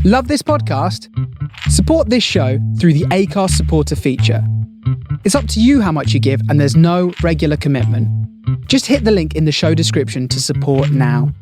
Love this podcast? Support this show through the Acast supporter feature. It's up to you how much you give, and there's no regular commitment. Just hit the link in the show description to support now.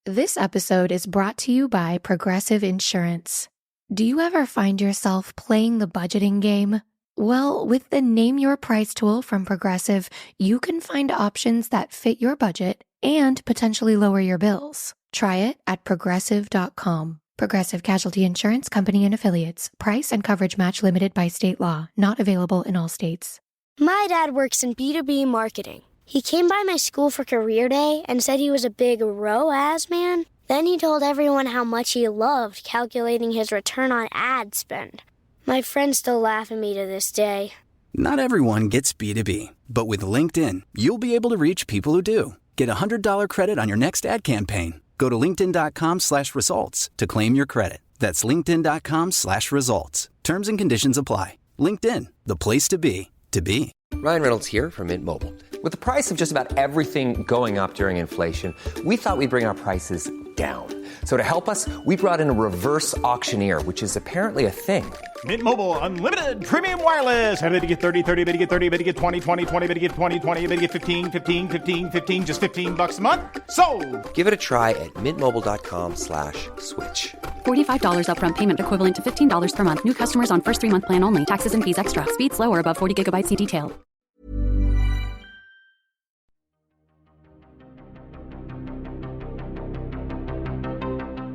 This episode is brought to you by Progressive Insurance. Do you ever find yourself playing the budgeting game? Well, with the Name Your Price tool from Progressive, you can find options that fit your budget and potentially lower your bills. Try it at Progressive.com. Progressive Casualty Insurance Company and Affiliates. Price and coverage match limited by state law. Not available in all states. My dad works in B2B marketing. He came by my school for career day and said he was a big ROAS man. Then he told everyone how much he loved calculating his return on ad spend. My friends still laugh at me to this day. Not everyone gets B2B, but with LinkedIn, you'll be able to reach people who do. Get a $100 credit on your next ad campaign. Go to linkedin.com/results to claim your credit. That's linkedin.com/results. Terms and conditions apply. LinkedIn, the place to be, to be. Ryan Reynolds here from Mint Mobile. With the price of just about everything going up during inflation, we thought we'd bring our prices down. So to help us, we brought in a reverse auctioneer, which is apparently a thing. Mint Mobile Unlimited Premium Wireless. How to get 30, 30, bit to get 30, bit to get 20, 20, 20, bit to get 20, 20, bit to get 15, 15, 15, 15, just $15 a month? Sold! Give it a try at mintmobile.com/switch. $45 upfront payment equivalent to $15 per month. New customers on first 3-month plan only. Taxes and fees extra. Speed slower above 40 gigabytes in detail.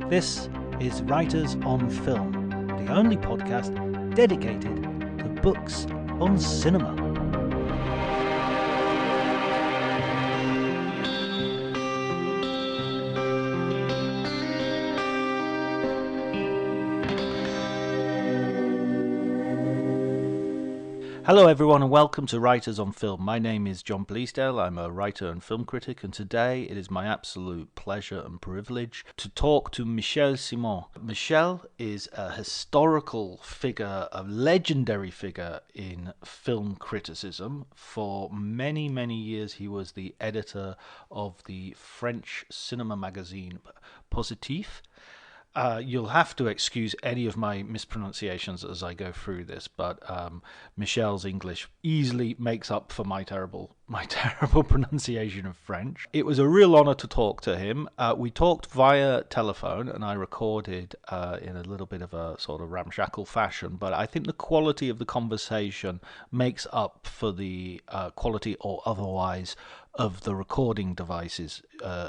This is Writers on Film, the only podcast dedicated to books on cinema. Hello everyone and welcome to Writers on Film. My name is John Bleasdale, I'm a writer and film critic, and today it is my absolute pleasure and privilege to talk to Michel Ciment. Michel is a historical figure, a legendary figure in film criticism. For many, many years he was the editor of the French cinema magazine Positif. You'll have to excuse any of my mispronunciations as I go through this, but Michel's English easily makes up for my terrible pronunciation of French. It was a real honor to talk to him. We talked via telephone, and I recorded in a little bit of a sort of ramshackle fashion, but I think the quality of the conversation makes up for the quality or otherwise of the recording devices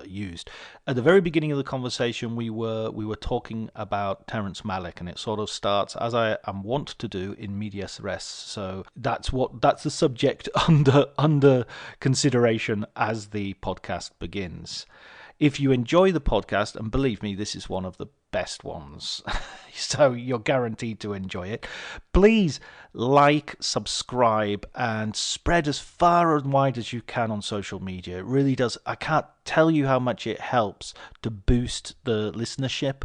used. At the very beginning of the conversation, we were talking about Terrence Malick, and it sort of starts as I am wont to do in medias res. So that's the subject under consideration as the podcast begins. If you enjoy the podcast, and believe me, this is one of the best ones, so you're guaranteed to enjoy it, please like, subscribe, and spread as far and wide as you can on social media. It really does. I can't tell you how much it helps to boost the listenership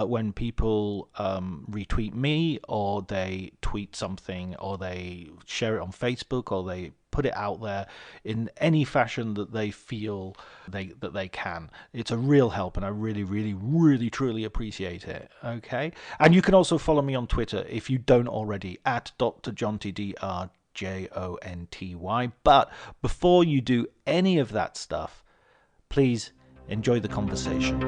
when people retweet me, or they tweet something, or they share it on Facebook, or they put it out there in any fashion that they feel that they can. It's a real help, and I really, really, really, truly appreciate it. Okay, and you can also follow me on Twitter if you don't already, at Dr. Jonty, DRJONTY. But before you do any of that stuff, please enjoy the conversation.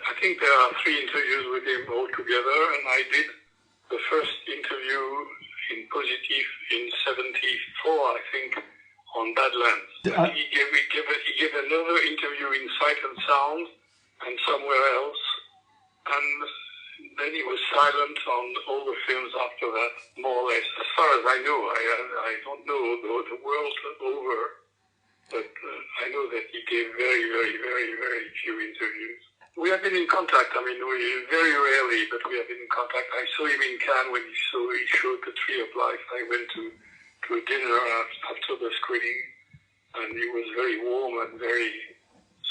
I think there are 3 interviews with him all together, and I did the first interview in Positif in '74, I think, on Badlands. He gave another interview in Sight and Sound and somewhere else, and then he was silent on all the films after that, more or less. As far as I know, I don't know the world over, but I know that he gave very, very, very, very few interviews. We have been in contact. I mean, we very rarely, but we have been in contact. I saw him in Cannes when he showed The Tree of Life. I went to a dinner after the screening, and he was very warm and very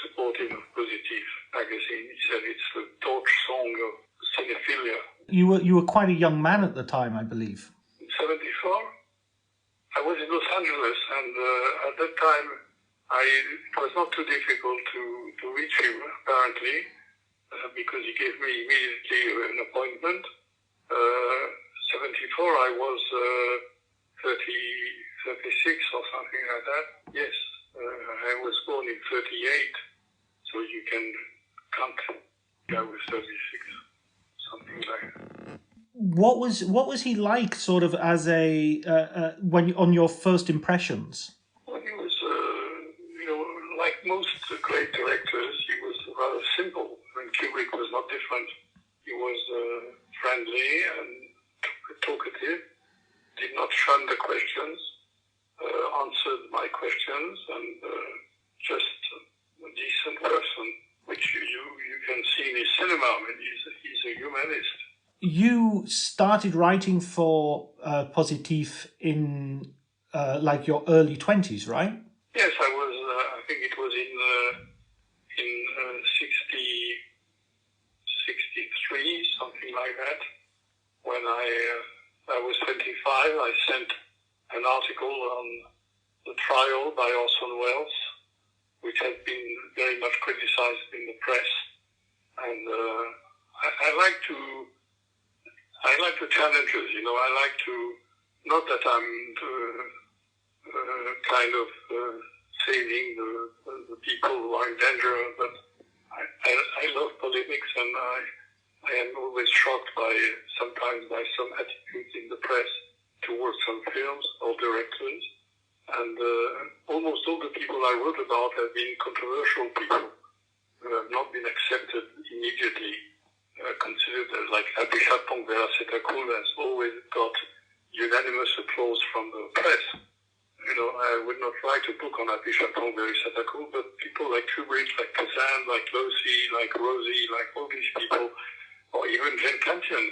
supportive of Positif magazine. He said it's the torch song of you were quite a young man at the time, I believe. In 74, I was in Los Angeles, and at that time, it was not too difficult to reach him, apparently, because he gave me immediately an appointment. 74, I was 36 or something like that. Yes, I was born in 38, so you can count. I was 36, something like that. What was he like, sort of, as when on your first impressions? Well, he was, like most great directors, he was rather simple. And Kubrick was not different. He was friendly and talkative, did not shun the questions, answered my questions, and just a decent person, which you can see in his cinema. I mean, he's a humanist. You started writing for Positif in like your early 20s, right? Yes, I was. I think it was in 63, something like that. When I was 25, I sent an article on the trial by Orson Welles, which had been very much criticized in the press, and I like the challenges. I like to, not that I'm kind of saving the people who are in danger, but I love polemics, and I am always shocked sometimes by some attitudes in the press towards some films or directors. And almost all the people I wrote about have been controversial people who have not been accepted immediately, considered as like Happy Chatong Vera Setakul has always got unanimous applause from the press. I would not write a book on Happy Chatong Vera Setakul, but people like Kubrick, like Kazan, like Lucy, like Rosie, like all these people, or even Jane Campion,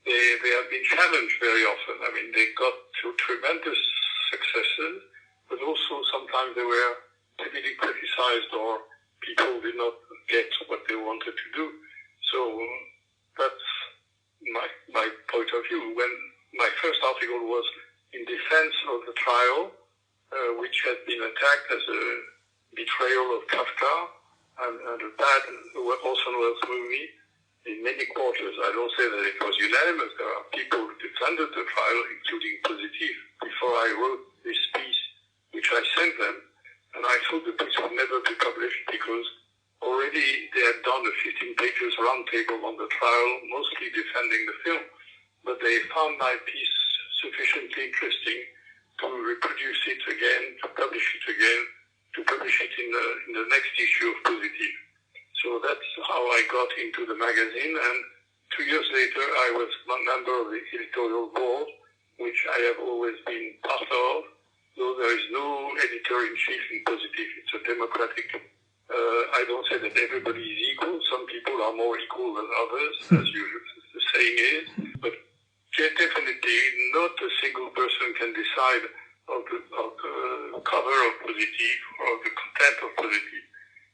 they have been challenged very often. I mean, they got to tremendous successes, but also sometimes they were heavily criticized, or people did not get what they wanted to do. So that's my point of view. When my first article was in defense of the trial, which had been attacked as a betrayal of Kafka and a bad Orson Welles movie in many quarters. I don't say that it was unanimous. There are people who defended the trial, including Positif, before I wrote this piece, which I sent them, and I thought the piece would never be published because already they had done a 15 pages roundtable on the trial, mostly defending the film, but they found my piece sufficiently interesting to reproduce it again, to publish it again, to publish it in the next issue of Positif. So that's how I got into the magazine, and 2 years later I was a member of the editorial board, which I have always been part of, though there is no editor-in-chief in Positif. It's a democratic, I don't say that everybody is equal. Some people are more equal than others, as the saying is, but definitely not a single person can decide of the cover of Positif or the content of Positif.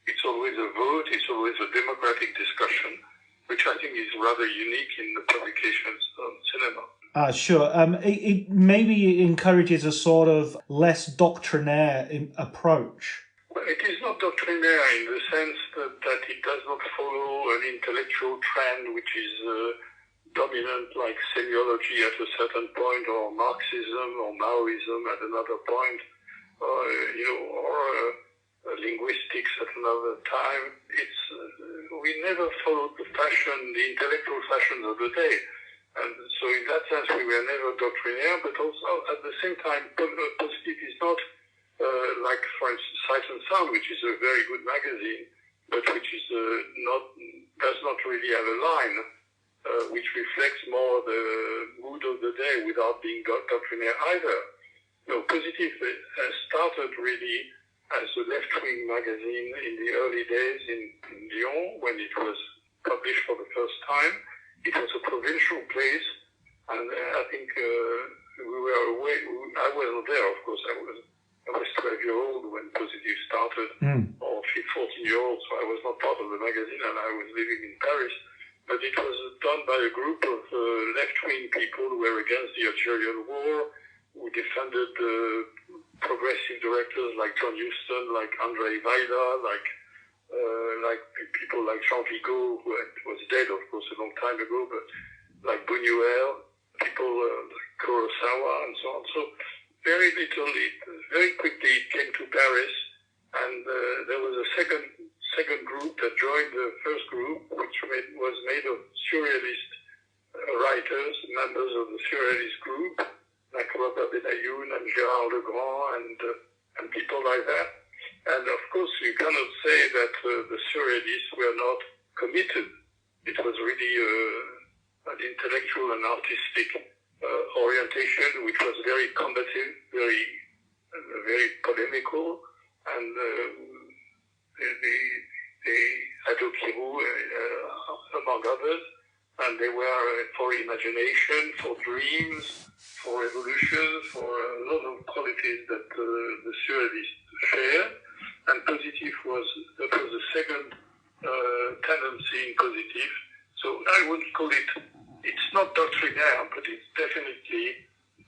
It's always a vote, it's always a democratic discussion, which I think is rather unique in the publications of cinema. Sure. It maybe encourages a sort of less doctrinaire approach. Well, it is not doctrinaire in the sense that it does not follow an intellectual trend which is dominant, like semiology at a certain point, or Marxism or Maoism at another point, or linguistics at another time. We never followed the intellectual fashions of the day. And so in that sense, we were never doctrinaire, but also at the same time, Positif is not like, for instance, Sight and Sound, which is a very good magazine, but which is does not really have a line, which reflects more the mood of the day without being doctrinaire either. No, Positif has started really as a left-wing magazine in the early days in Lyon, when it was published for the first time. It was a provincial place, and I think we were away. I wasn't there, of course. I was 12-year-old when Positif started, or 14-year-old, so I was not part of the magazine, and I was living in Paris. but it was done by a group of left-wing people who were against the Algerian war, who defended progressive directors like John Huston, like André Vaida, like people like Jean Vigo, who was dead, of course, a long time ago, but like Buñuel, people like Kurosawa, and so on. So very quickly it came to Paris, and there was a second group that joined the first group, which was made of surrealist writers, members of the surrealist group, like Robert Benayoun and Gérard Legrand and people like that. And of course, you cannot say that the surrealists were not committed. It was really an intellectual and artistic orientation, which was very combative, very polemical, and they Adokirou, among others, and they were for imagination, for dreams, for revolution, for a lot of qualities that the surrealists shared. And Positif was the second tendency in Positif. So I would call it's not doctrinaire, but it's definitely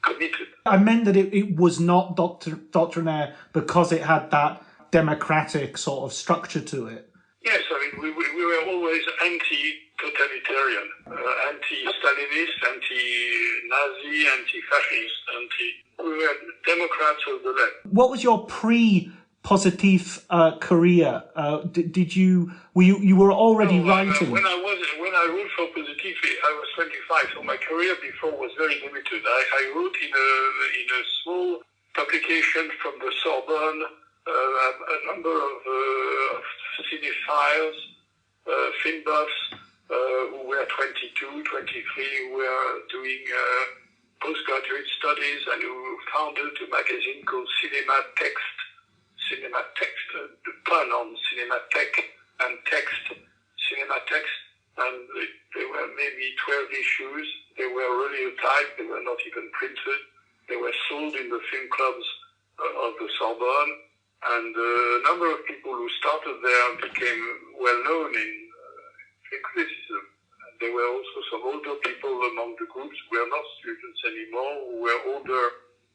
committed. I meant that it was not doctrinaire because it had that democratic sort of structure to it. Yes, I mean, we were always anti-totalitarian, anti-Stalinist, anti-Nazi, anti-fascist, we were Democrats of the left. What was your pre-Positif career? You were already writing? When I wrote for Positif, I was 25, so my career before was very limited. I wrote in a small publication from the Sorbonne, a number of cinephiles, film buffs, who were 22, 23, who were doing postgraduate studies and who founded a magazine called Cinema Text, the pun on Cinémathèque and text, Cinema Text, and there were maybe 12 issues. They were radiotyped, they were not even printed. They were sold in the film clubs of the Sorbonne, and a number of people who started there became well known in film criticism. And there were also some older people among the groups who were not students anymore, who were older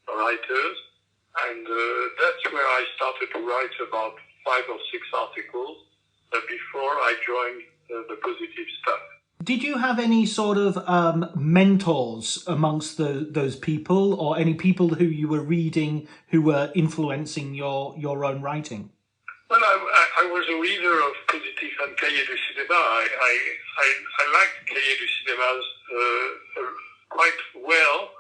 writers. And that's where I started to write about 5 or 6 articles before I joined the Positif stuff. Did you have any sort of mentors amongst those people, or any people who you were reading who were influencing your own writing? Well, I was a reader of Positif and Cahiers du Cinéma. I liked Cahiers du Cinémas quite well.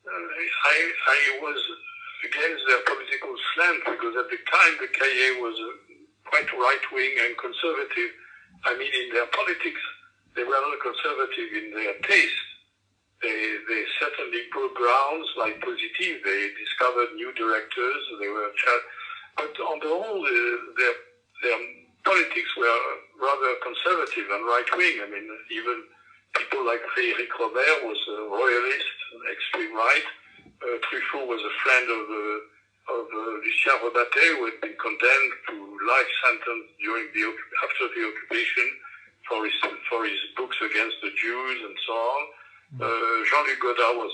I was against their political slant because at the time the Cahiers was quite right-wing and conservative. I mean, in their politics, they were not conservative in their taste. They certainly broke grounds like Positif. They discovered new directors. But on the whole, their politics were rather conservative and right-wing. I mean, even people like Frédéric Robert was a royalist, extreme right. Truffaut was a friend of Lucien Rebattet, who had been condemned to life sentence after the occupation for his books against the Jews and so on. Jean-Luc Godard was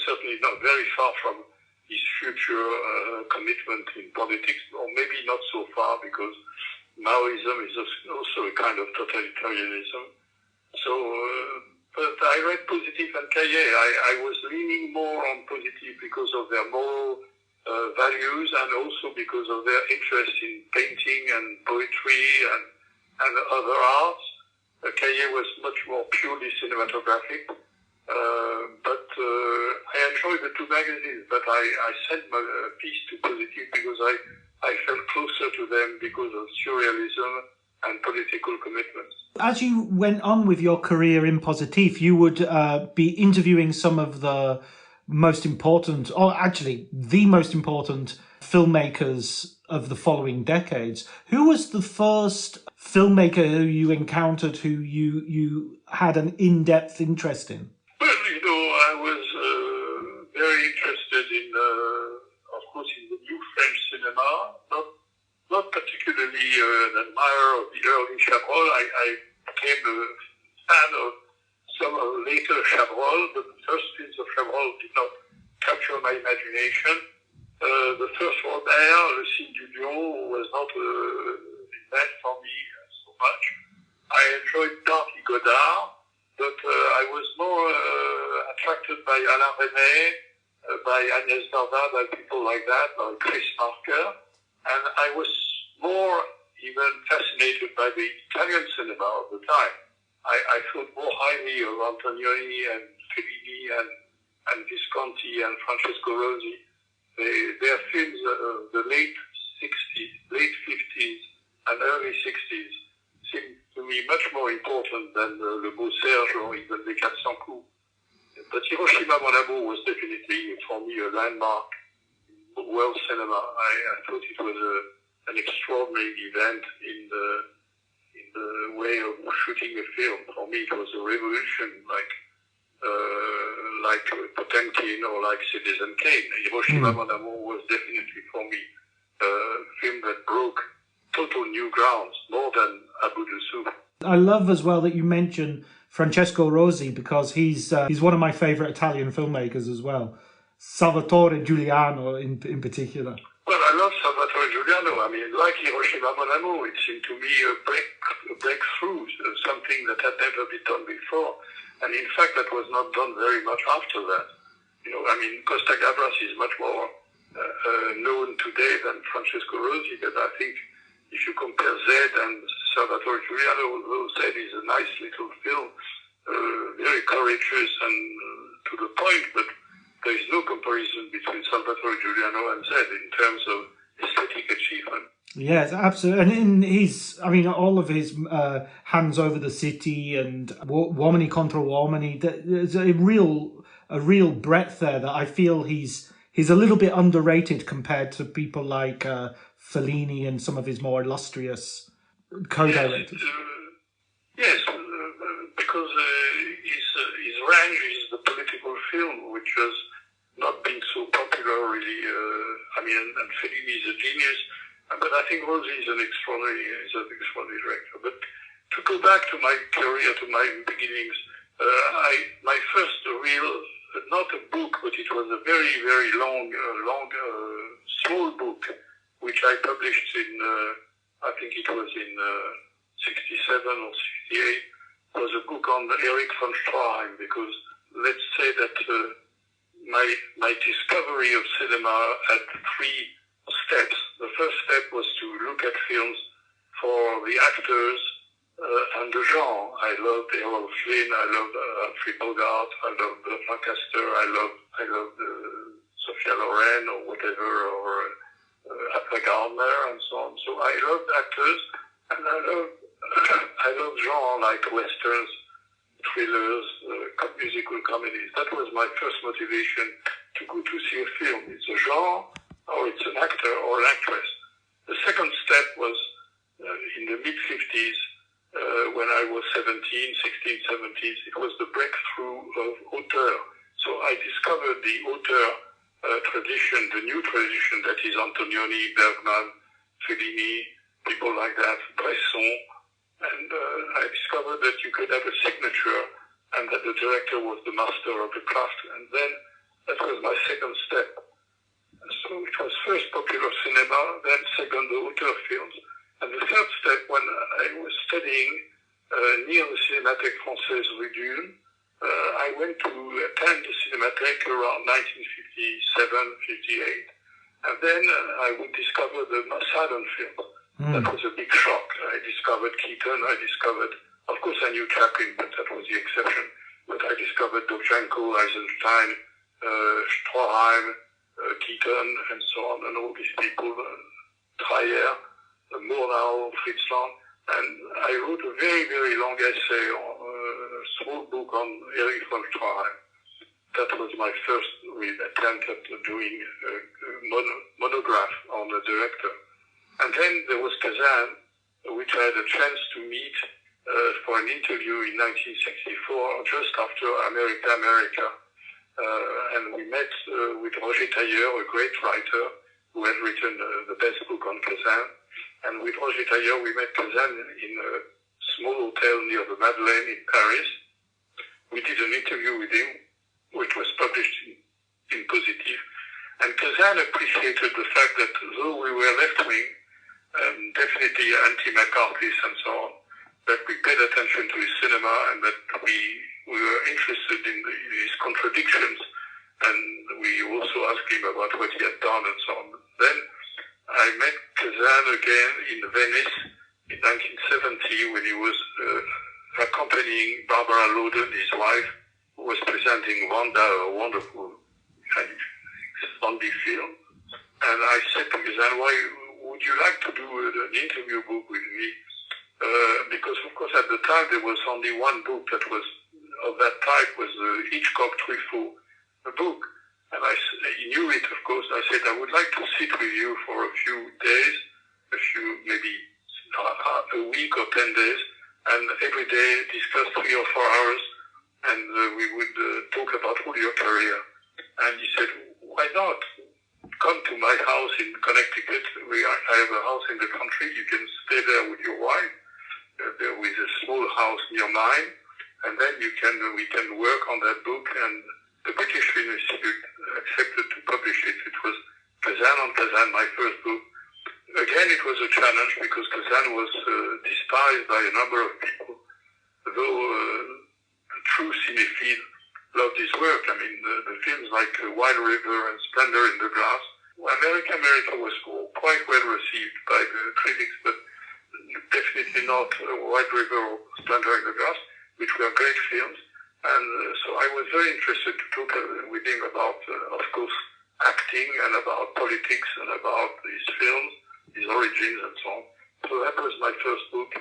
certainly not very far from his future commitment in politics, or maybe not so far, because Maoism is also a kind of totalitarianism. So, but I read Positif and Cahiers. I was leaning more on Positif because of their moral values, and also because of their interest in painting and poetry and other arts. Cahiers was much more purely cinematographic. But I enjoyed the 2 magazines, but I sent my piece to Positif because I felt closer to them because of surrealism and political commitments. As you went on with your career in Positif, you would be interviewing some of the most important, or actually the most important filmmakers of the following decades. Who was the first filmmaker who you encountered who you had an in-depth interest in? Well, I was very interested in, of course, in the new French cinema. Not particularly an admirer of the early Chabrol. I became fan of some of later Chabrol, but the first films of Chabrol did not capture my imagination. The first Robert, Le Signe du Lion, was not meant for me so much. I enjoyed Darty Godard, but I was more attracted by Alain Resnais, by Agnès Varda, by people like that, by Chris Marker, and I was more even fascinated by the Italian cinema of the time. I thought more highly of Antonioni and Fellini and Visconti and Francesco Rosi. Their films of the late 60s, late 50s, and early 60s seemed to me much more important than Le Beau Serge or even Les 400 Coups. But Hiroshima, Mon Amour was definitely, for me, a landmark in world cinema. I thought it was an extraordinary event in the way of shooting a film. For me, it was a revolution, like Potemkin or like Citizen Kane. Hiroshima, Mon Amour was definitely, for me, a film that broke total new grounds, more than Abu Dussouf. I love as well that you mention Francesco Rosi, because he's one of my favourite Italian filmmakers as well. Salvatore Giuliano in particular. Well, I love Salvatore Giuliano. I mean, like Hiroshima, Mon Amour, it seemed to me a breakthrough, something that had never been done before. And in fact, that was not done very much after that. You know, I mean, Costa Gavras is much more known today than Francesco Rosi, but I think if you compare Zed and Salvatore Giuliano, although Zed is a nice little film, very courageous and to the point, but there is no comparison between Salvatore Giuliano and Zed in terms of aesthetic achievement. Yes, absolutely. And in all of his Hands Over the City and Uomini contro Uomini, there's a real breadth there that I feel he's a little bit underrated compared to people like Fellini and some of his more illustrious co-directors. Yes, because his range is the political film, which has not been so popular really. And Fellini is a genius, but I think Rosi is an extraordinary director. But to go back to my career, to my beginnings, my first real, not a book, but it was a very, very long, small book, which I published in, I think it was in 67 or 68, was a book on Erich von Stroheim, because let's say that my discovery of cinema had three steps. The first step was to look at films for the actors and the genre. I loved Errol Flynn, I loved Humphrey Bogart, I loved Lancaster, I loved Sophia Loren or whatever, or Ava Gardner and so on. So I loved actors, and I loved genre like westerns, thrillers, musical comedies. That was my first motivation to go to see a film. It's a genre, or it's an actor or an actress. The second step was in the mid-50s, when I was 16, 17, it was the breakthrough of auteur. So I discovered the auteur tradition, the new tradition that is Antonioni, Bergman, Fellini, people like that, Bresson. And I discovered that you could have a signature and that the director was the master of the craft. And then that was my second step. So it was first popular cinema, then second auteur films. And the third step, when I was studying near the Cinémathèque Française Rue Dune, I went to attend the Cinémathèque around 1957, 58. And then I would discover the silent film. That was a big shock. I discovered Keaton, of course I knew Chaplin, but that was the exception. But I discovered Dovzhenko, Eisenstein, Stroheim, Keaton, and so on, and all these people, Dreyer, Murnau, Fritz Lang. And I wrote a very, very long essay, a small book on Erich von Stroheim. That was my first attempt at doing a monograph on a director. And then there was Kazan, which I had a chance to meet for an interview in 1964, just after America. And we met with Roger Tailleur, a great writer who had written the best book on Kazan. And with Roger Tailleur, we met Kazan in a small hotel near the Madeleine in Paris. We did an interview with him, which was published in Positif. And Kazan appreciated the fact that though we were left-wing, definitely anti-McCarthyist and so on, that we paid attention to his cinema and that we were interested in his contradictions, and we also asked him about what he had done and so on. Then I met Kazan again in Venice in 1970 when he was accompanying Barbara Loden, his wife, who was presenting Wanda, a wonderful zombie film. And I said to Kazan, why would you like to do an interview book with me? Because, of course, at the time there was only one book that was of that type, was Hitchcock Truffaut, a book. And he knew it, of course. I said, I would like to sit with you for a few days, maybe a week or 10 days, and every day discuss 3 or 4 hours, and we would talk about all your career. And he said, why not? Come to my house in Connecticut. I have a house in the country. You can stay there with your wife. There is a small house near mine, and then we can work on that book. And the British Film Institute accepted to publish it. It was Kazan on Kazan, my first book. Again, it was a challenge because Kazan was despised by a number of people, though the true cinephile loved his work. I mean, the films like Wild River and Splendor in the Grass. America was quite well received by the critics, but definitely not Wild River or Splendor in the Grass, which were great films. And so I was very interested to talk with him about, of course, acting and about politics and about his films, his origins and so on. So that was my first book,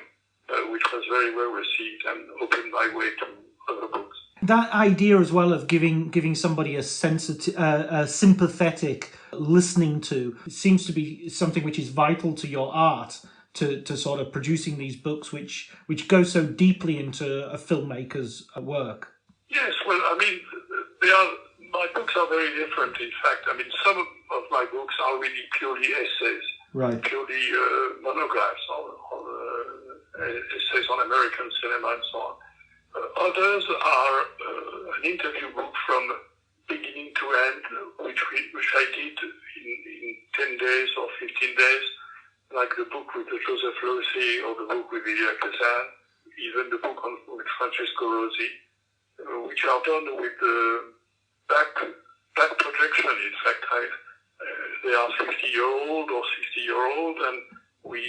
which was very well received and opened my way to other books. That idea as well of giving somebody a sympathetic listening to seems to be something which is vital to your art, to sort of producing these books which go so deeply into a filmmaker's work. Yes, well, I mean, my books are very different, in fact. I mean, some of my books are really purely essays, right? Purely monographs on essays on American cinema and so on. Others are an interview book from beginning to end, which I did in 10 days or 15 days, like the book with Joseph Losey or the book with Elia Kazan, even the book with Francesco Rosi, which are done with back projection. In fact, they are 50-year-old or 60-year-old, and we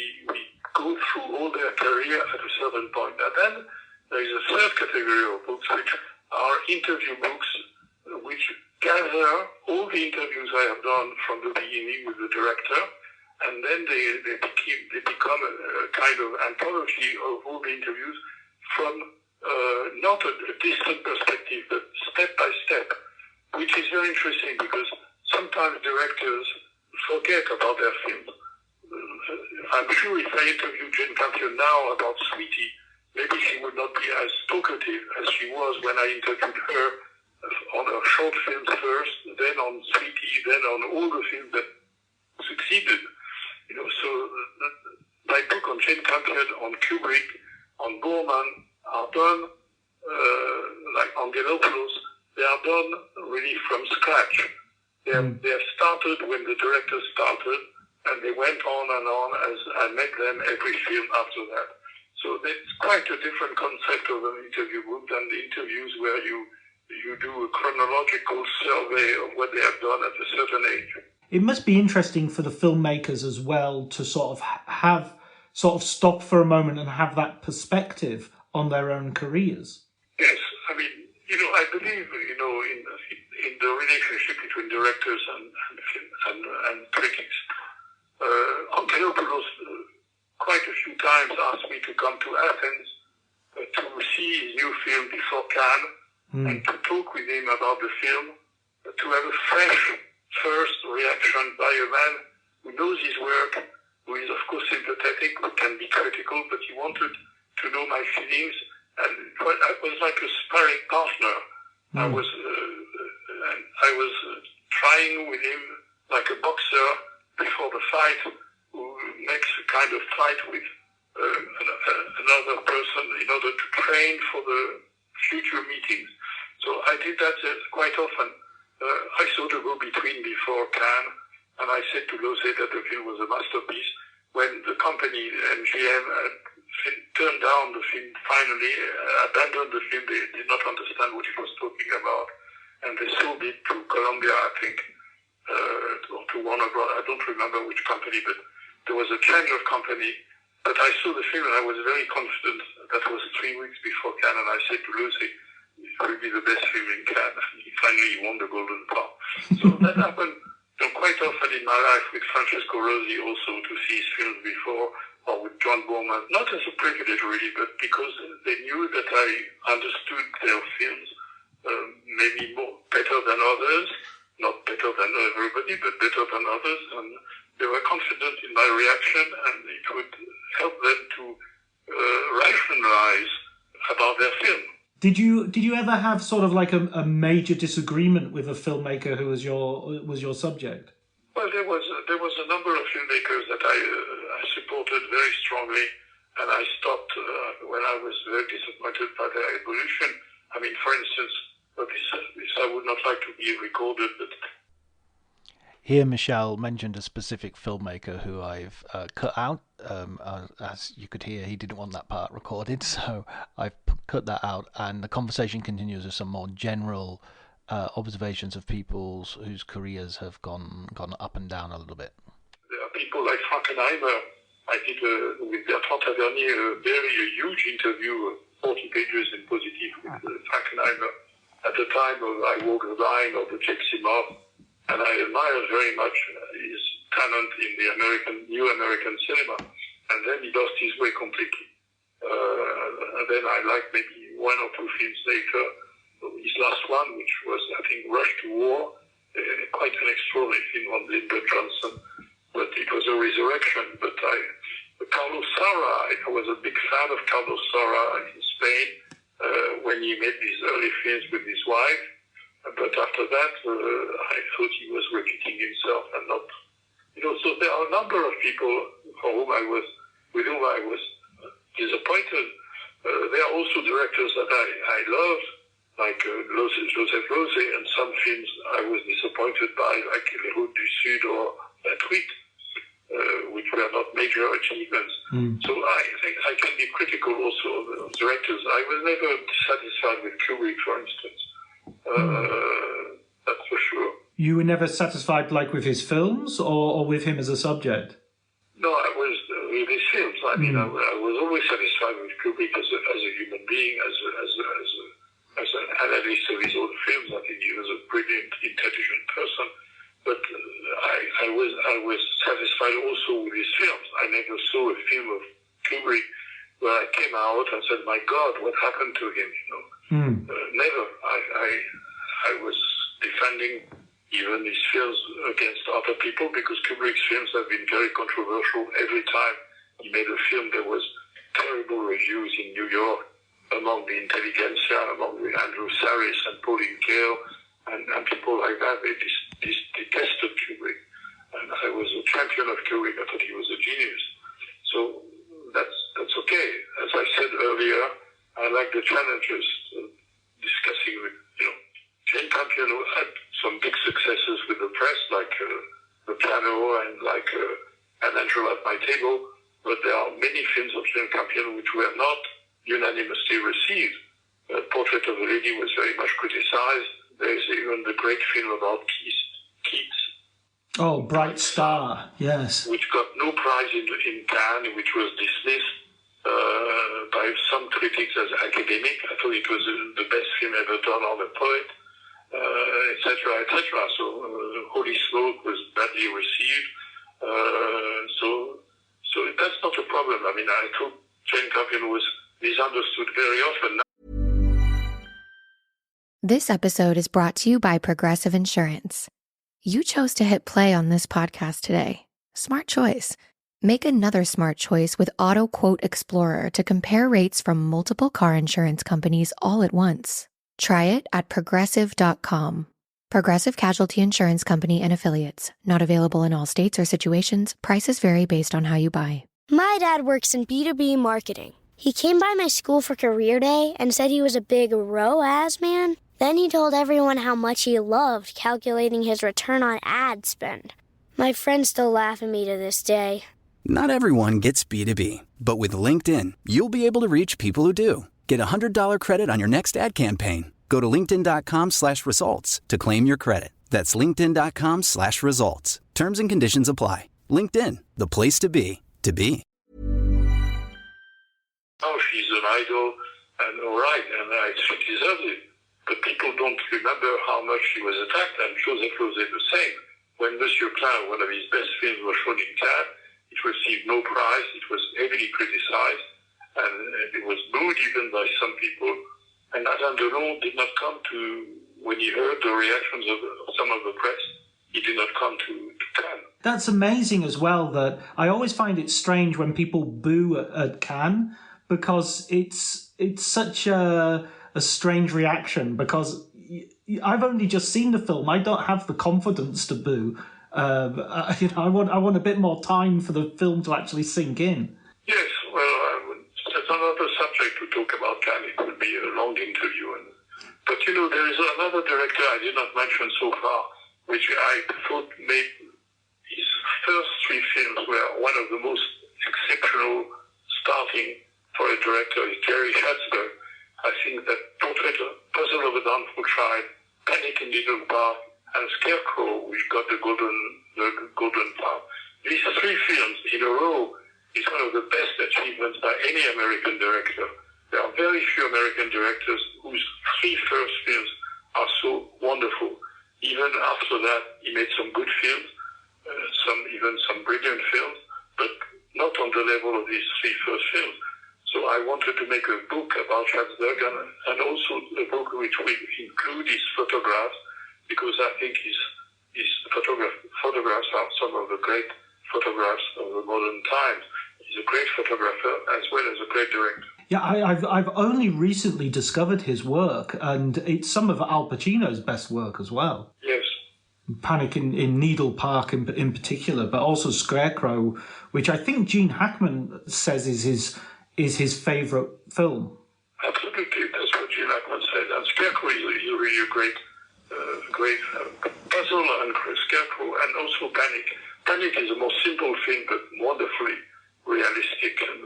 go through all their career at a certain point. And then there is a third category of books, which are interview books, which gather all the interviews I have done from the beginning with the director, and then they become a kind of anthology of all the interviews from not a distant perspective, but step by step, which is very interesting because sometimes directors forget about their films. I'm sure if I interviewed Jane Campion now about Sweetie, maybe she would not be as talkative as she was when I interviewed her on her short films first, then on Sweetie, then on all the films that succeeded. So my book on Jane Campion, on Kubrick, on Borman are done, like on Gelopoulos, they are done really from scratch. They have started when the director started, and they went on and on as I met them every film after that. So it's quite a different concept of an interview book than the interviews where you do a chronological survey of what they have done at a certain age. It must be interesting for the filmmakers as well to sort of stop for a moment and have that perspective on their own careers. Yes, I mean, I believe, in the relationship between directors and critics. Angelopoulos quite a few times asked me to come to Athens to see his new film before Cannes and to talk with him about the film, to have a fresh first reaction by a man who knows his work, who is of course sympathetic, who can be critical, but he wanted to know my feelings, and I was like a sparring partner. I was trying with him like a boxer before the fight, who makes a kind of fight with another person in order to train for the future meetings. So I did that quite often. I saw The Go-Between before Cannes, and I said to Lose that the film was a masterpiece. When the company, MGM, turned down the film, finally abandoned the film, they did not understand what it was talking about, and they sold it to Columbia, I think, or to Warner Bros. I don't remember which company, but there was a change of company. But I saw the film and I was very confident. That was 3 weeks before Cannes, and I said to Lucy, it will be the best film in Cannes. Finally, he won the Golden Palm. So that happened quite often in my life with Francesco Rosi also, to see his films before, or with John Borman. Not as a privilege really, but because they knew that I understood their films maybe better than others. Not better than everybody, but better than others. And they were confident in my reaction, and it would help them to rationalize about their film. Did you ever have sort of like a major disagreement with a filmmaker who was your subject? Well, there was a number of filmmakers that I supported very strongly, and I stopped when I was very disappointed by their evolution. I mean, for instance, this I would not like to be recorded, but here Michel mentioned a specific filmmaker who I've cut out. As you could hear, he didn't want that part recorded, so I've cut that out, and the conversation continues with some more general observations of people whose careers have gone up and down a little bit. There are people like Frankenheimer. I did with Bertrand Tavernier a huge interview, 40 pages in Positif with Frankenheimer at the time of I Walk the Line or the Michel Ciment. And I admired very much his talent in the new American cinema. And then he lost his way completely. And then I liked maybe one or two films later. His last one, which was, I think, Rush to War, quite an extraordinary film on Lyndon Johnson. But it was a resurrection. But Carlos Saura, I was a big fan of Carlos Saura in Spain when he made these early films with his wife. But after that, I thought he was repeating himself and not, so there are a number of people with whom I was disappointed. There are also directors that I loved, like Joseph Losey, and some films I was disappointed by, like Les Routes du Sud or La Truite, which were not major achievements. So I can be critical also of directors. I was never satisfied with Kubrick, for instance. That's for sure. You were never satisfied, like, with his films or with him as a subject? No, I was with his films. I mean, I was always satisfied with Kubrick as a human being, as an analyst of his own films. I think he was a brilliant, intelligent person. But I was satisfied also with his films. I never saw a film of Kubrick where I came out and said, "My God, what happened to him?" Never. I was defending even his films against other people because Kubrick's films have been very controversial. Every time he made a film, there was terrible reviews in New York among the intelligentsia, among Andrew Sarris and Pauline Kael, and people like that. They detested Kubrick. And I was a champion of Kubrick. I thought he was a genius. So that's okay. As I said earlier, I like the challenges, discussing with, Jane Campion had some big successes with the press, like The Piano and like An Angel at My Table, but there are many films of Jane Campion which were not unanimously received. Portrait of a Lady was very much criticized. There's even the great film about Keats. Oh, Bright Star, yes. Which got no prize in Cannes, which was dismissed by some critics as academic. I thought it was the best film ever done on a poet, etc., etc. So Holy Smoke was badly received. So that's not a problem. I mean, I thought Jane Campion was misunderstood very often. This episode is brought to you by Progressive Insurance. You chose to hit play on this podcast today. Smart choice. Make another smart choice with Auto Quote Explorer to compare rates from multiple car insurance companies all at once. Try it at Progressive.com. Progressive Casualty Insurance Company and Affiliates. Not available in all states or situations. Prices vary based on how you buy. My dad works in B2B marketing. He came by my school for career day and said he was a big ROAS man. Then he told everyone how much he loved calculating his return on ad spend. My friends still laugh at me to this day. Not everyone gets B2B, but with LinkedIn, you'll be able to reach people who do. Get a $100 credit on your next ad campaign. Go to linkedin.com/results to claim your credit. That's linkedin.com/results. Terms and conditions apply. LinkedIn, the place to be, to be. Oh, she's an idol, and all right, and she deserves it. But people don't remember how much she was attacked, and Joseph Losey the same. When Monsieur Klein, one of his best films, was shown in Cannes, it received no prize, it was heavily criticized, and it was booed even by some people. And Alain Delon did not come to, when he heard the reactions of some of the press, he did not come to Cannes. That's amazing as well, that I always find it strange when people boo at Cannes, because it's such a strange reaction, because I've only just seen the film. I don't have the confidence to boo. I want a bit more time for the film to actually sink in. Yes, well, that's another subject to talk about Cannes. It would be a long interview. But there is another director I did not mention so far, which I thought made his first three films were one of the most exceptional starting for a director is Jerry Schatzberg. I think that Puzzle of a Downfall Child, Panic in Little Park, and Scarecrow, which got the Golden Palm. These three films in a row is one of the best achievements by any American director. There are very few American directors whose three first films are so wonderful. Even after that, he made some good films, even some brilliant films, but not on the level of these three first films. So I wanted to make a book about Schatzberg and also a book which will include his photographs, because I think his photographs are some of the great photographs of the modern times. He's a great photographer as well as a great director. Yeah, I've only recently discovered his work, and it's some of Al Pacino's best work as well. Yes. Panic in Needle Park in particular, but also Scarecrow, which I think Gene Hackman says is his favourite film. Absolutely, that's what Gene Hackman said. And Scarecrow is really a great puzzle, and Scarecrow, and also Panic. Panic is a more simple film, but wonderfully realistic and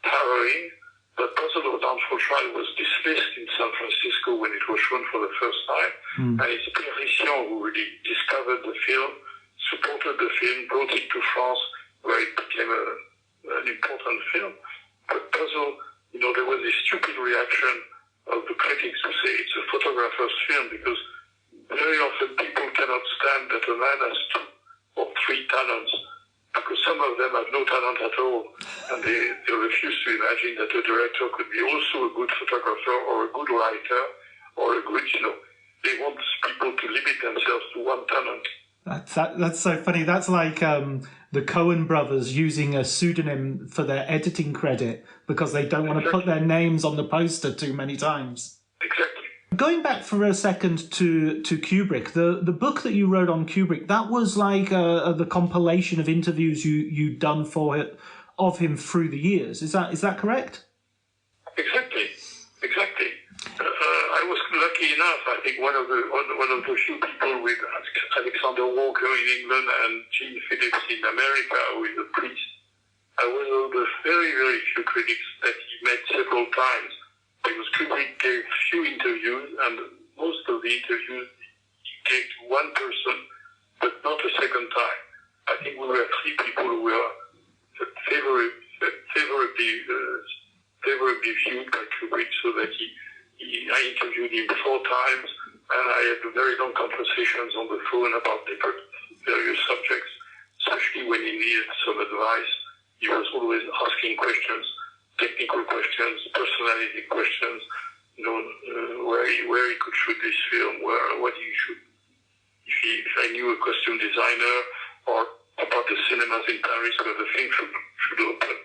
harrowing. But Puzzle of a Downfall Child was dismissed in San Francisco when it was shown for the first time. And it's Pierre Rissian who really discovered the film, supported the film, brought it to France, where it became an important film. But Puzzle, there was a stupid reaction of the critics who say it's a photographer's film, because very often people cannot stand that a man has 2 or 3 talents, because some of them have no talent at all, and they refuse to imagine that a director could be also a good photographer or a good writer or a good, they want people to limit themselves to one talent. That's so funny. That's like the Coen brothers using a pseudonym for their editing credit because they don't want to put their names on the poster too many times. Exactly. Going back for a second to Kubrick, the book that you wrote on Kubrick, that was like the compilation of interviews you'd done of him through the years. Is that correct? Exactly. I was lucky enough. I think one of the few people with Alexander Walker in England and Gene Phillips in America, who is a priest. I was one of the very, very few critics that he met several times. Because Kubrick gave few interviews, and most of the interviews he gave to one person, but not a second time. I think we were 3 people who were favorably viewed by Kubrick, so that I interviewed him 4 times, and I had very long conversations on the phone about different various subjects, especially when he needed some advice. He was always asking questions. Technical questions, personality questions, where he could shoot this film, what he should, if I knew a costume designer, or about the cinemas in Paris where the film should open.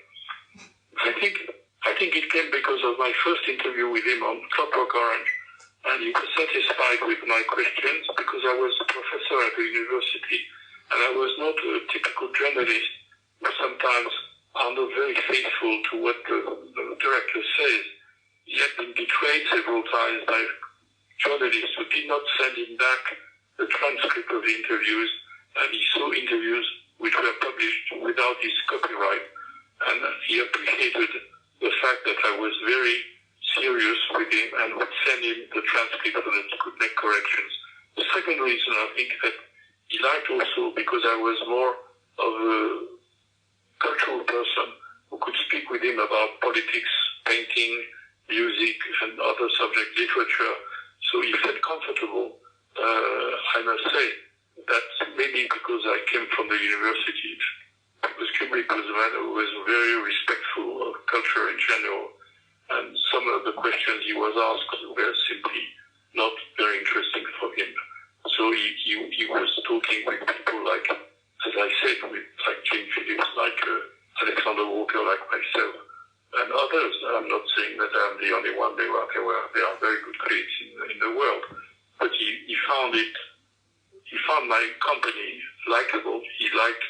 I think it came because of my first interview with him on Clockwork Orange, and he was satisfied with my questions because I was a professor at the university, and I was not a typical journalist, but sometimes are not very faithful to what the director says he had been betrayed several times by journalists who did not send him back the transcript of the interviews, and he saw interviews which were published without his copyright. And he appreciated the fact that I was very serious with him and would send him the transcript so that he could make corrections. The second reason, I think, that he liked also because I was more of a cultural person who could speak with him about politics, painting, music, and other subject literature. So he felt comfortable. I must say that maybe because I came from the university, because Kubrick was a man who was very respectful of culture in general, and some of the questions he was asked were simply not very interesting for him. So he was talking with people like, as I said, like Jane Phillips, like Alexander Walker, like myself, and others. I'm not saying that I'm the only one. They are very good critics in the world. But he found my company likable. He liked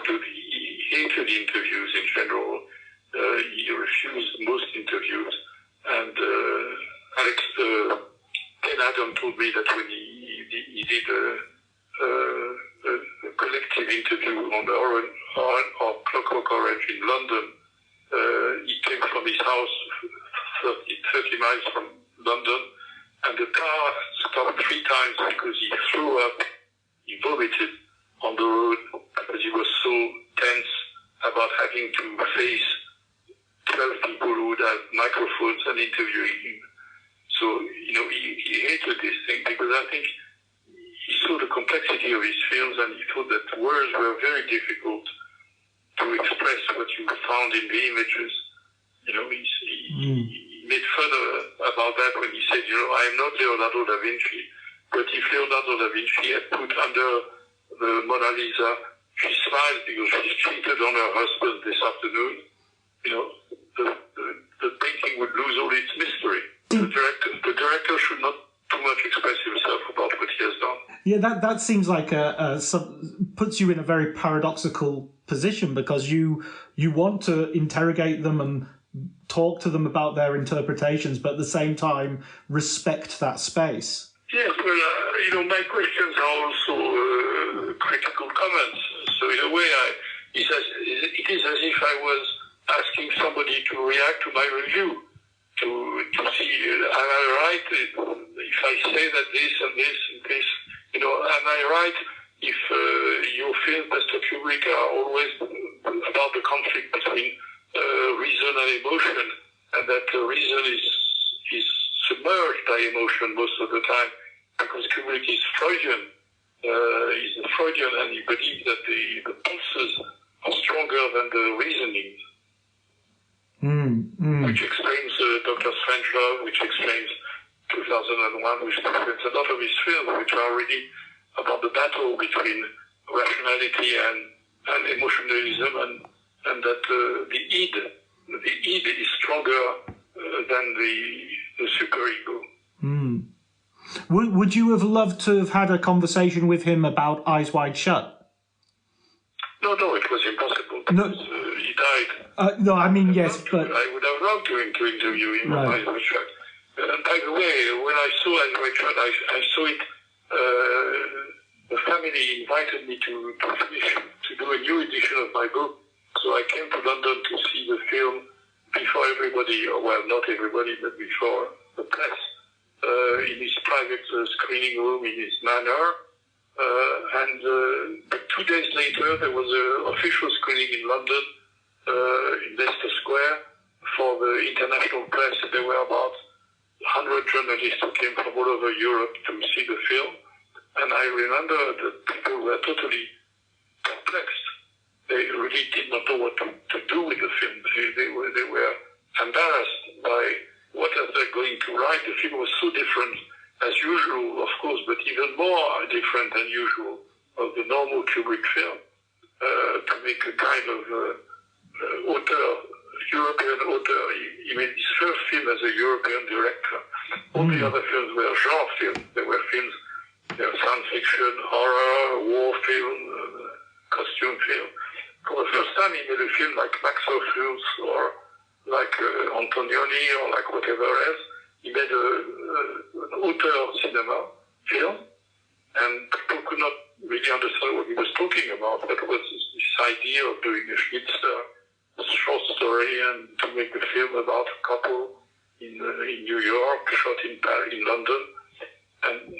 he hated interviews in general. He refused most interviews. And Ken Adam told me that when he did a collective interview on Clockwork Orange in London, he came from his house 30 miles from London, and the car stopped 3 times because he threw up, he vomited on the road because he was so tense about having to face 12 people who would have microphones and interviewing him. So, he hated this thing because I think he saw the complexity of his films and he thought that words were very difficult to express what you found in the images. He made fun about that when he said, I am not Leonardo da Vinci, but if Leonardo da Vinci had put under the Mona Lisa, she smiles because she's cheated on her husband this afternoon, the painting would lose all its mystery. The director should not too much express himself about what he has done. Yeah, that seems like puts you in a very paradoxical position because you want to interrogate them and talk to them about their interpretations, but at the same time respect that space. Yes, well, my questions are also critical comments. So in a way, it is as if I was asking somebody to react to my review, to see, am I right if I say that this and this and this, am I right if your films, Mr. Kubrick, are always about the conflict between reason and emotion, and that reason is submerged by emotion most of the time, because Kubrick is Freudian. He's a Freudian, and he believes that the pulses are stronger than the reasonings. Which explains Dr. Strangelove, which explains 2001, which explains a lot of his films, which are really about the battle between rationality and emotionalism, and that the id is stronger than the superego. Would you have loved to have had a conversation with him about Eyes Wide Shut? No, it was impossible because he died. No, I mean, yes, but I would have loved to interview him on Eyes Wide Shut. And by the way, when I saw Eyes Wide Shut, I saw it. The family invited me to do a new edition of my book. So I came to London to see the film before everybody, not everybody, but before the press, in his private screening room in his manor. But 2 days later, there was an official screening in London, in Leicester Square, for the international press. There were about 100 journalists who came from all over Europe to see the film. And I remember that people were totally perplexed. They really did not know what to do with the film. They were embarrassed by what are they going to write. The film was so different as usual, of course, but even more different than usual of the normal Kubrick film. To make a kind of European author. He made his first film as a European director. All the other films were genre films. They were films, science fiction, horror, war film, costume film. For the first time, he made a film like Max Ophuls or like like Antonioni or like whatever else. He made an auteur cinema film, and people could not really understand what he was talking about. What was this idea of doing a Schnitzer short story and to make a film about a couple in New York, shot in Paris, in London, and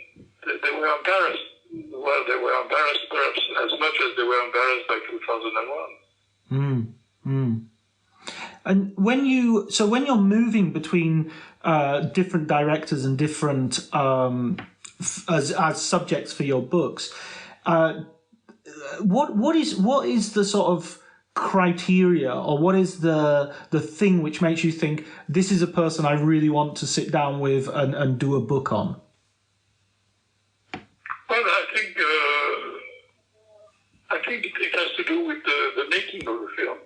they were embarrassed. Well, they were embarrassed perhaps as much as they were embarrassed by 2001. And when you're moving between different directors and different as subjects for your books, what is the sort of criteria, or what is the thing which makes you think this is a person I really want to sit down with and do a book on? Well, I think it has to do with the making of the film.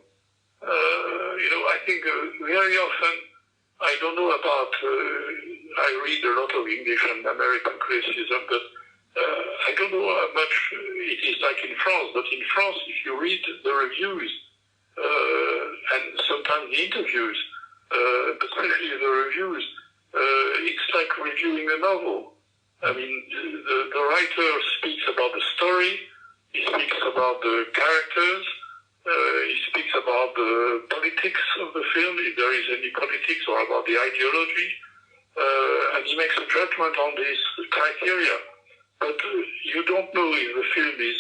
I think very often, I don't know about, I read a lot of English and American criticism, but I don't know how much it is like in France, but in France, if you read the reviews, and sometimes the interviews, but especially the reviews, it's like reviewing a novel. I mean, the writer speaks about the story, he speaks about the characters, he speaks about the politics of the film, if there is any politics, or about the ideology, and he makes a judgment on these criteria. But you don't know if the film is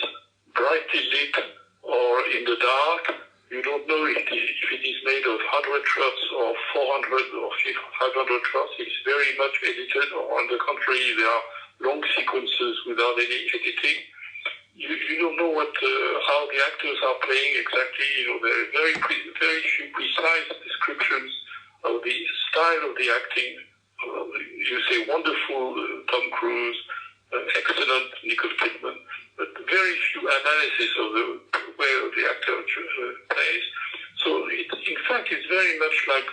brightly lit or in the dark. You don't know if it is made of 100 shots or 400 or 500 shots. It's very much edited, or on the contrary, there are long sequences without any editing. You don't know how the actors are playing exactly. There are very few precise descriptions of the style of the acting. You say wonderful Tom Cruise, excellent Nicole Kidman, but very few analysis of the way the actor plays. So in fact, it's very much like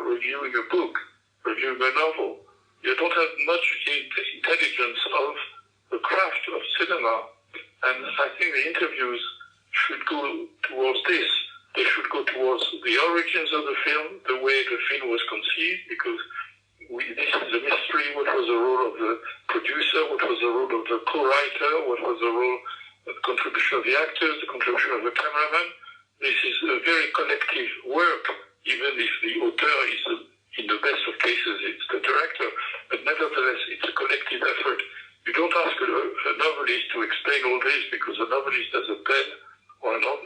reviewing a book, reviewing a novel. You don't have much intelligence of the craft of cinema. And I think the interviews should go towards this. They should go towards the origins of the film, the way the film was conceived, because this is a mystery. What was the role of the producer? What was the role of the co-writer? What was the role, the contribution of the actors, the contribution of the cameraman? This is a very collective work, even if the author is, in the best of cases, it's the director. But nevertheless, it's a collective effort. You don't ask a novelist to explain all this, because a novelist has a pen or not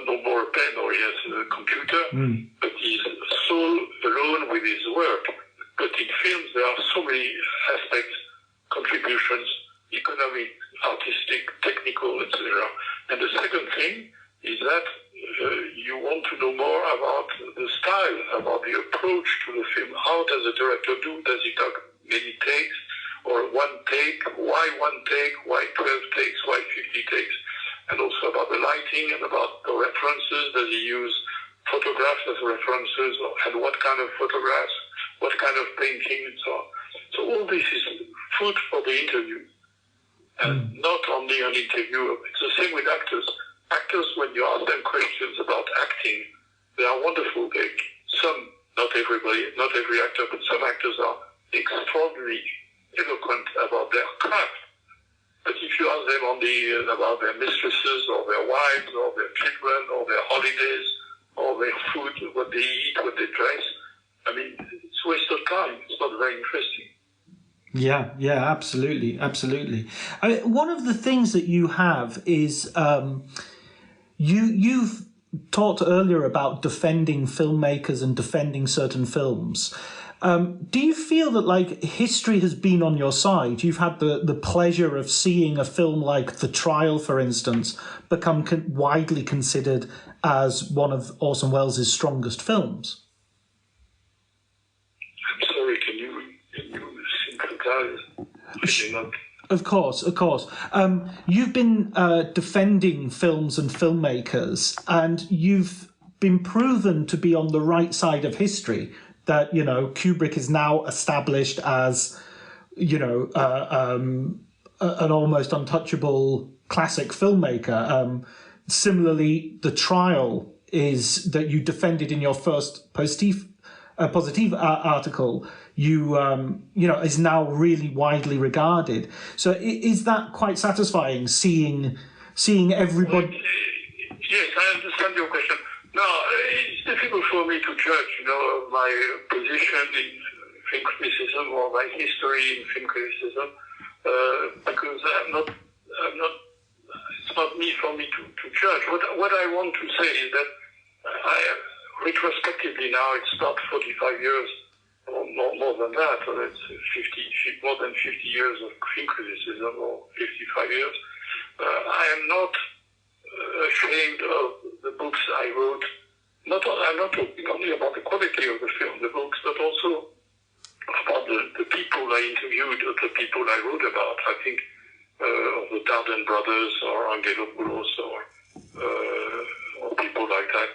no more a pen, or he has a computer, but he's so alone with his work. But in films, there are so many aspects, contributions, economic, artistic, technical, etc. And the second thing is that you want to know more about the style, about the approach to the film. How does the director do? Does he take many takes, or one take? Why one take? Why 12 takes? Why 50 takes? And also about the lighting and about the references. Does he use photographs as references, and what kind of photographs, what kind of painting, and so on. So all this is food for the interview, and not only an interview. It's the same with actors. Actors, when you ask them questions about acting, they are wonderful. Not every actor, but some actors are extraordinarily eloquent about their craft. But if you ask them about their mistresses, or their wives, or their children, or their holidays, or their food, what they eat, what they dress, I mean, it's a waste of time. It's not very interesting. Yeah, absolutely. I mean, one of the things that you have is you've talked earlier about defending filmmakers and defending certain films. Do you feel that history has been on your side? You've had the pleasure of seeing a film like The Trial, for instance, become widely considered as one of Orson Welles' strongest films. I'm sorry, can you sympathize? Of course. You've been defending films and filmmakers, and you've been proven to be on the right side of history. That, Kubrick is now established as, an almost untouchable classic filmmaker. similarly, the trial is that you defended in your first Positif article, is now really widely regarded. So is that quite satisfying, seeing everybody? Yes, I understand your question. No, it's difficult for me to judge, my position in film criticism or my history in film criticism, because it's not for me to judge. What I want to say is that retrospectively now, it's about 45 years, or more than that, so it's more than 50 years of film criticism, or 55 years. I am not ashamed of the books I wrote. I'm not talking only about the quality of the film, the books, but also about the people I interviewed, or the people I wrote about. I think of the Dardenne brothers, or Angelopoulos, or people like that,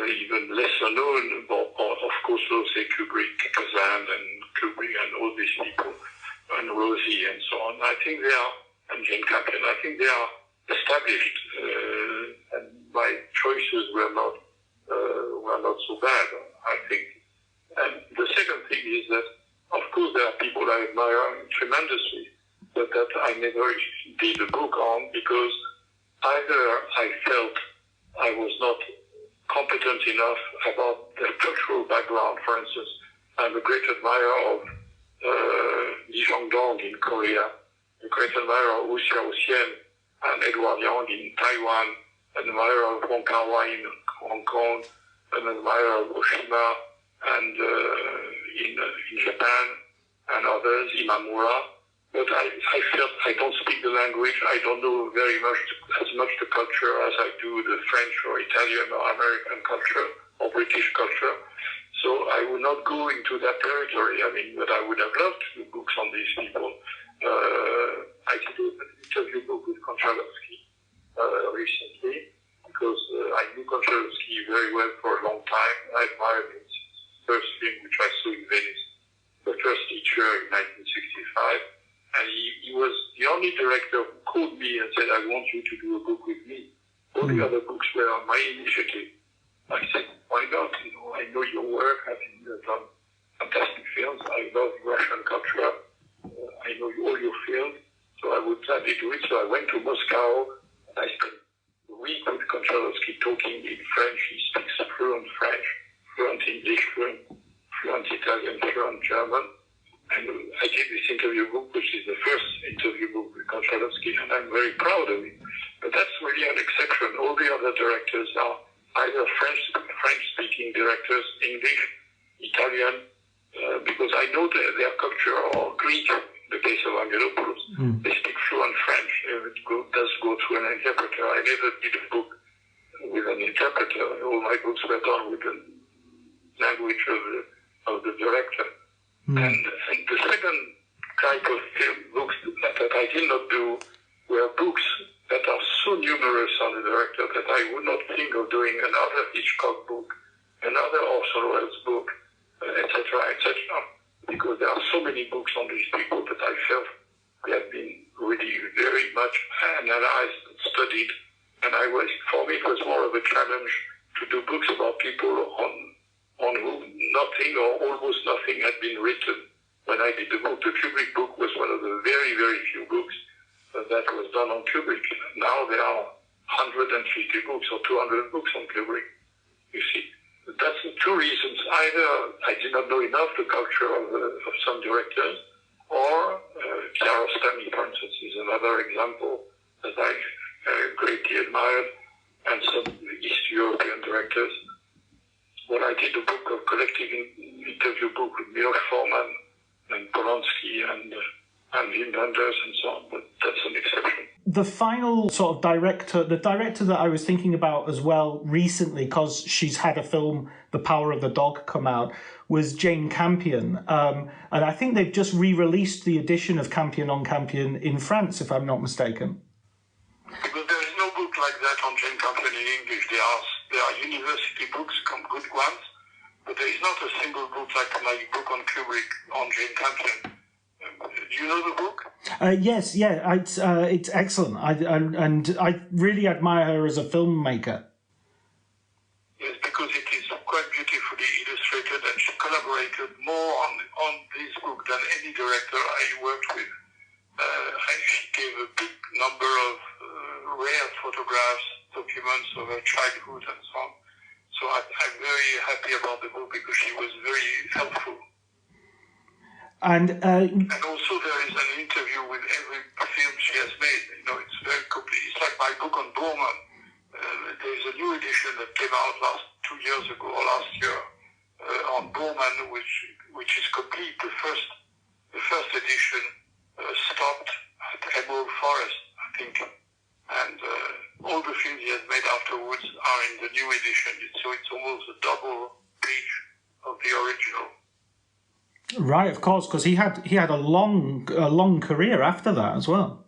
even lesser known, or of course, say Kubrick, Kazan, and Kubrick, and all these people, and Rosie, and so on. I think they are, and Jane Campion, I think they are established, and my choices were not so bad, I think. And the second thing is that, of course, there are people I admire tremendously, but that I never did a book on, because either I felt I was not competent enough about their cultural background. For instance, I'm a great admirer of Lee Jong-dong in Korea, a great admirer of Wu Xiaoxian and Edward Yang in Taiwan, an admirer of Wong Kar-wai in Hong Kong, an admirer of Oshima and in Japan, and others, Imamura. But I felt I don't speak the language. I don't know very much, as much the culture as I do the French or Italian or American culture or British culture. So I would not go into that territory. But I would have loved to do books on these people. I did an interview book with Konchalovsky recently, because I knew Konchalovsky very well for a long time. I admired his first film, which I saw in Venice, The First Teacher in 1965. And he was the only director who called me and said, I want you to do a book with me. All the other books were on my initiative. I said, why not? I know your work. I've done fantastic films. I love Russian culture. I know all your films. So I would gladly do it. So I went to Moscow. And I spent a week with Konchalovsky talking in French. He speaks fluent French, fluent English, fluent Italian, fluent German. And I did this interview book, which is the first interview book with Konchalovsky, and I'm very proud of it. But that's really an exception. All the other directors are either French-speaking directors, English, Italian, because I know their culture, or Greek, in the case of Angelopoulos. They speak fluent French. It does go through an interpreter. I never did a book with an interpreter. All my books were done with the language of the director. And the second type of books that I did not do were books that are so numerous on the director that I would not think of doing another Hitchcock book, another Orson Welles book, etc., because there are so many books on these people that I felt they have been really very much analyzed and studied, and for me it was more of a challenge to do books about people on whom nothing or almost nothing had been written when I did the book. The Kubrick book was one of the very, very few books that was done on Kubrick. Now there are 150 books or 200 books on Kubrick. You see, that's the two reasons. Either I did not know enough the culture of some directors, or Stanley, for instance, is another example that I greatly admired, and some East European directors. When I did a book of collective interview book with Miloš Forman and Polanski and Wim Wenders and so on, but that's an exception. The final sort of director, the director that I was thinking about as well recently, because she's had a film, The Power of the Dog, come out, was Jane Campion. And I think they've just re-released the edition of Campion on Campion in France, if I'm not mistaken. Because there is no book like that on Jane Campion in English. There are university books, good ones, but there is not a single book like my book on Kubrick on Jane Campion. Do you know the book? Yes, yeah, it's excellent. I really admire her as a filmmaker. Yes, because it is quite beautifully illustrated, and she collaborated more on this book than any director I worked with. She gave a big number of rare photographs, documents of her childhood and so on. So I'm very happy about the book because she was very helpful. And also there is an interview with every film she has made. It's very complete. It's like my book on Borman. There's a new edition that came out 2 years ago or last year on Borman, which is complete. The first edition stopped at Emerald Forest, I think, and all the films he has made afterwards are in the new edition. So it's almost a double page of the original. Right, of course, because he had a long career after that as well.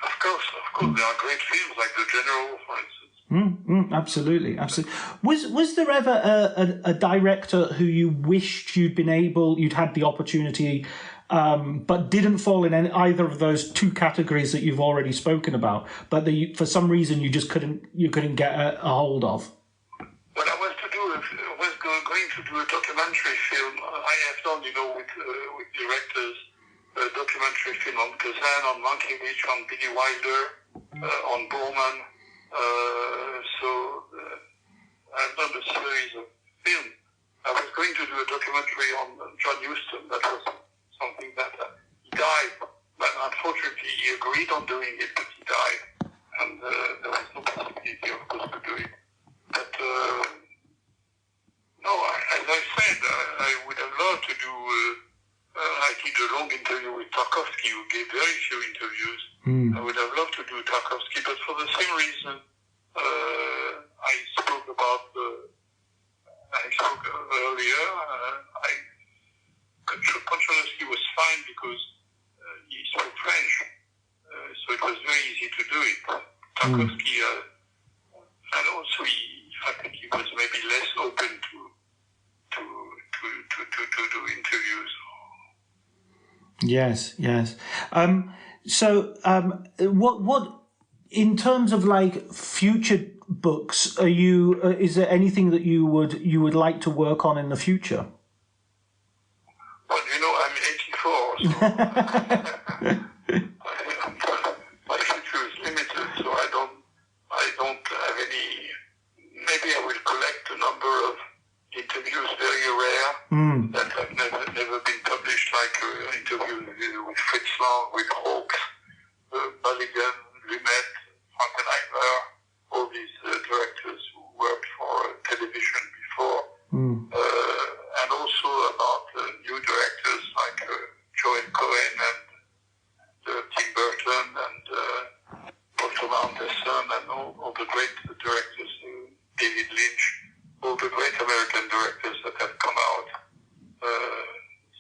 Of course, there are great films like The General, for instance. Absolutely. Was there ever a director who you wished you'd had the opportunity, but didn't fall in either of those two categories that you've already spoken about, but that for some reason you just couldn't get a hold of? Well, I was going to do a documentary film. I have done, with directors, a documentary film on Kazan, on Mankiewicz, on Billy Wilder, on Borman. So I've done a series of films. I was going to do a documentary on John Huston. That was something that he died, but unfortunately he agreed on doing it, but he died, and there was no possibility, of course, to do it. But no, as I said, I would have loved to do. I did a long interview with Tarkovsky, who gave very few interviews. I would have loved to do Tarkovsky, but for the same reason I spoke earlier. Konchalovsky was fine because he spoke French, so it was very easy to do it. Tarkovsky, and also I think he was maybe less open to do interviews. Yes. So, what in terms of like future books, are you? Is there anything that you would like to work on in the future? Well, I'm 84, so my future is limited. So I don't have any. Maybe I will collect a number of interviews, very rare, that have never been published, like interviews with Fritz Lang, with Hawks, Mulligan, Lumet, Frankenheimer, all these directors who worked for television before, and also about new directors like Joel Cohen and Tim Burton and Paul Thomas Anderson and all the great directors, David Lynch, all the great American directors that have come out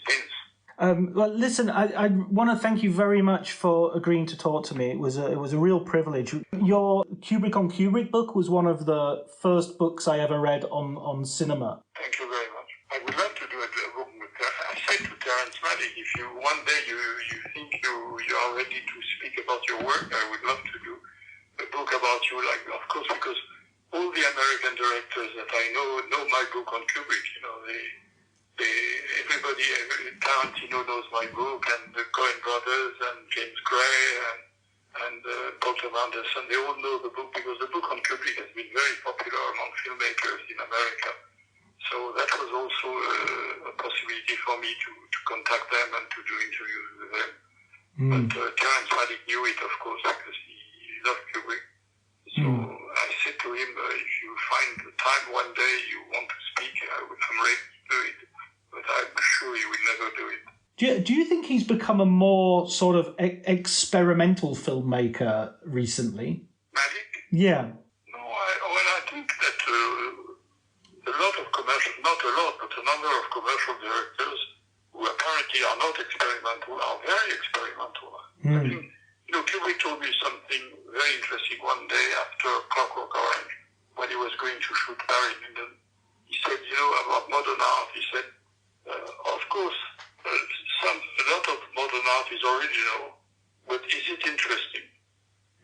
since. Well, listen, I want to thank you very much for agreeing to talk to me. It was a real privilege. Your Kubrick on Kubrick book was one of the first books I ever read on cinema. Thank you very much. I would love to do a book with I said to Terrence Malick, if one day you think you are ready to speak about your work, I would love to do a book about you, like, of course, because all the American directors that I know my book on Kubrick. Everybody, Tarantino knows my book, and the Coen brothers, and James Gray, and Paul Thomas Anderson. They all know the book because the book on Kubrick has been very popular among filmmakers in America. So that was also a possibility for me to contact them and to do interviews with them. But Terrence Malick knew it, of course, because he loved Kubrick. So I said to him, if you find the time one day you want to speak, I'm ready to do it. But I'm sure he will never do it. Do you think he's become a more sort of experimental filmmaker recently? Malick? Yeah. No, I think that a lot of commercial, not a lot, but a number of commercial directors who apparently are not experimental are very experimental. I think, Kubrick told me something very interesting one day after Clockwork Orange, when he was going to shoot Barry Lyndon. He said, about modern art, he said, of course, a lot of modern art is original, but is it interesting?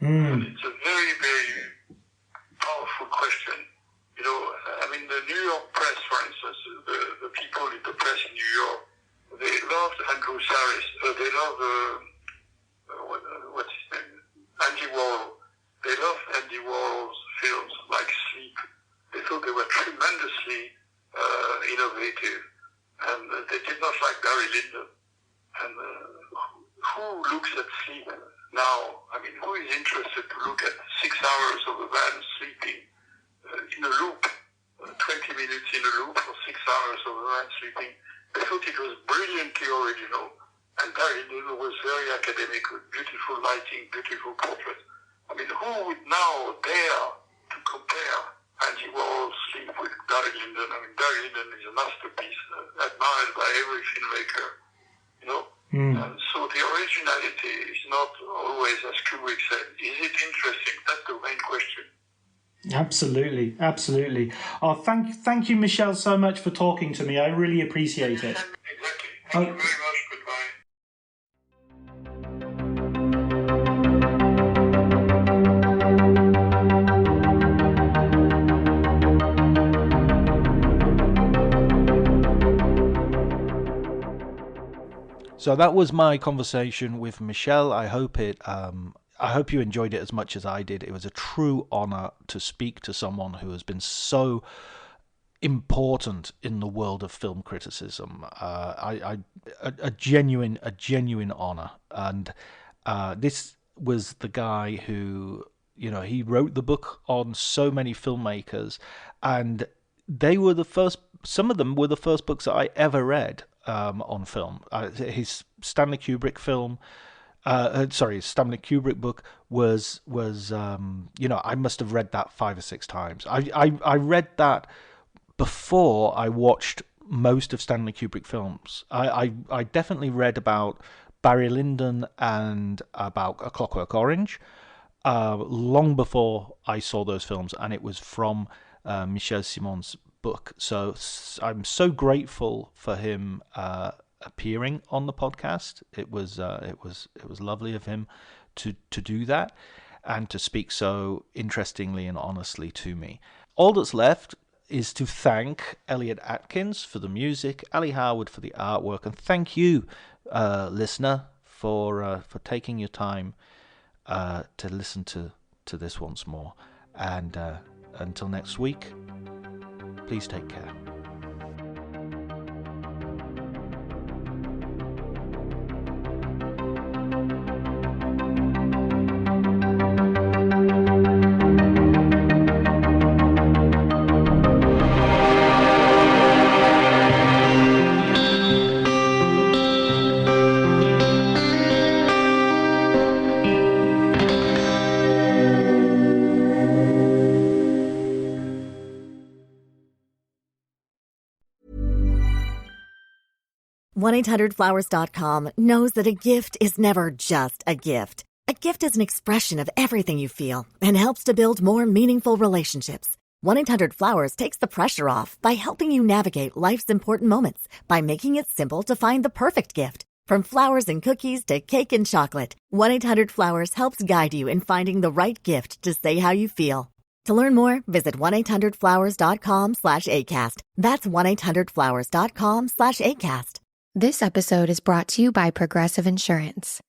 And it's a very, very powerful question. You know, I mean, the New York press, for instance, the people in the press in New York, they loved Andrew Sarris. They love, what's his name? Andy Warhol. They loved Andy Warhol's films like Sleep. They thought they were tremendously innovative. And they did not like Barry Lyndon. And who looks at Sleep now? I mean, who is interested to look at 6 hours of a man sleeping in a loop, 20 minutes in a loop for 6 hours of a man sleeping? They thought it was brilliantly original. And Barry Lyndon was very academic with beautiful lighting, beautiful portraits. I mean, who would now dare to compare Andy Warhol's Sleep with Barry Lyndon? I mean, Barry Lyndon is a masterpiece, admired by every filmmaker, you know. So the originality is not always, as Kubrick said, is it interesting? That's the main question. Absolutely, absolutely. Oh, thank you, Michel, so much for talking to me. I really appreciate it. Exactly. Thank you very much. Goodbye. So that was my conversation with Michel. I hope you enjoyed it as much as I did. It was a true honor to speak to someone who has been so important in the world of film criticism. A genuine honor. And this was the guy who, you know, he wrote the book on so many filmmakers, and they were the first. Some of them were the first books that I ever read on film. His Stanley Kubrick film, Stanley Kubrick book was you know, I must have read that 5 or 6 times. I read that before I watched most of Stanley Kubrick films. I definitely read about Barry Lyndon and about A Clockwork Orange long before I saw those films, and it was from Michel Ciment's book. So I'm so grateful for him appearing on the podcast. It was lovely of him to do that and to speak so interestingly and honestly to me. All that's left is to thank Elliot Atkins for the music, Ali Howard for the artwork, and thank you, listener, for taking your time to listen to this once more. And until next week, please take care. $1-800-Flowers.com knows that a gift is never just a gift. A gift is an expression of everything you feel and helps to build more meaningful relationships. 1-800-Flowers takes the pressure off by helping you navigate life's important moments by making it simple to find the perfect gift. From flowers and cookies to cake and chocolate, 1-800-Flowers helps guide you in finding the right gift to say how you feel. To learn more, visit 1-800-Flowers.com/ACAST. That's 1-800-Flowers.com/ACAST. This episode is brought to you by Progressive Insurance.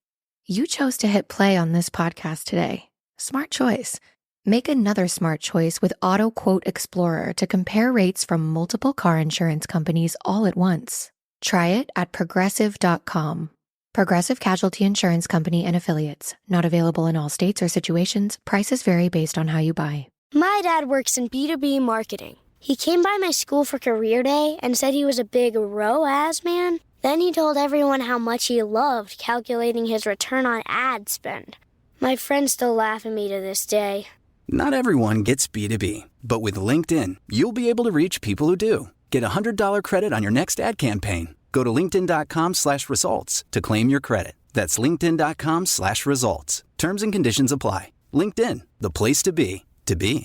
You chose to hit play on this podcast today. Smart choice. Make another smart choice with Auto Quote Explorer to compare rates from multiple car insurance companies all at once. Try it at Progressive.com. Progressive Casualty Insurance Company and Affiliates. Not available in all states or situations. Prices vary based on how you buy. My dad works in B2B marketing. He came by my school for career day and said he was a big ROAS man. Then he told everyone how much he loved calculating his return on ad spend. My friends still laugh at me to this day. Not everyone gets B2B, but with LinkedIn, you'll be able to reach people who do. Get a $100 credit on your next ad campaign. Go to linkedin.com/results to claim your credit. That's linkedin.com/results. Terms and conditions apply. LinkedIn, the place to be, to be.